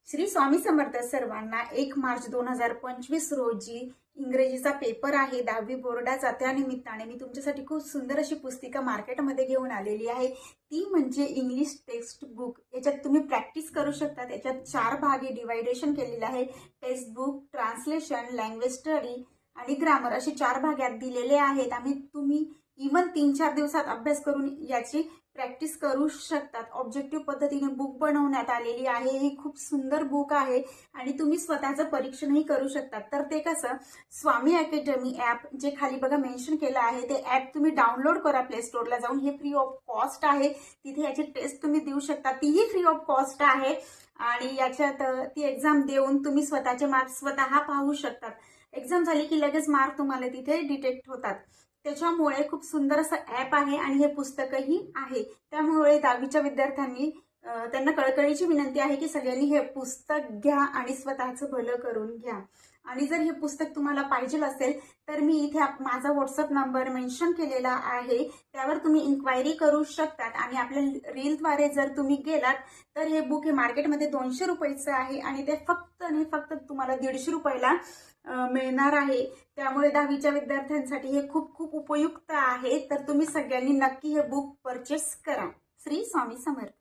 श्री स्वामी समर्थ सर्वांना। 1 मार्च 2025 रोजी इंग्रजीचा पेपर आहे 10वी बोर्डाचा। त्यानिमित्ताने मी तुमच्यासाठी खूप सुंदर अशी पुस्तिका मार्केटमध्ये घेऊन आलेली आहे। ती म्हणजे इंग्लिश टेक्स्ट बुक। याच्यात तुम्ही प्रॅक्टिस करू शकता। त्याच्यात 4 भागे डिवायडेशन केलेले आहे। Text book, translation, language study आणि ग्रामर असे 4 भागात दिलेले आहेत। तुम्ही इवन 3-4 दिवसात अभ्यास करून याची प्रॅक्टिस करू शकतात। ऑब्जेक्टिव्ह पद्धतीने बुक बनवण्यात आलेली आहे। ही खूप सुंदर बुक आहे आणि तुम्ही स्वतःचं परीक्षणही करू शकतात। तर ते कसं, स्वामी अकॅडमी ॲप जे खाली बघा मेन्शन केलं आहे, ते ॲप तुम्ही डाउनलोड करा प्ले स्टोअरला जाऊन। हे फ्री ऑफ कॉस्ट आहे। तिथे याची टेस्ट तुम्ही देऊ शकता, तीही फ्री ऑफ कॉस्ट आहे। आणि याच्यात ती एक्झाम देऊन तुम्ही स्वतःचे मार्क्स स्वतः पाहू शकतात। एक्झाम झाली की लगेच मार्क तुम्हाला तिथे डिटेक्ट होतात। त्याच्यामुळे खूप सुंदर असं ॲप आहे आणि हे पुस्तकही आहे। त्यामुळे 10वीच्या विद्यार्थ्यांनी त्यांना कळकळीची विनंती आहे की सगळ्यांनी हे पुस्तक घ्या आणि स्वतःचं भलं करून घ्या। आणि जर हे पुस्तक तुम्हाला पाहिजे असेल तर मी इथे माझा व्हॉट्सअप नंबर मेन्शन केलेला आहे, त्यावर तुम्ही इन्क्वायरी करू शकतात। आणि आपल्या रीलद्वारे जर तुम्ही गेलात तर हे बुक हे मार्केटमध्ये 200 रुपयाचं आहे आणि ते फक्त आणि फक्त तुम्हाला 150 रुपयाला मिळणार आहे। त्यामुळे 10वीच्या विद्यार्थ्यांसाठी हे खूप खूप उपयुक्त आहे। तर तुम्ही सगळ्यांनी नक्की हे बुक परचेस करा। श्री स्वामी समर्थ।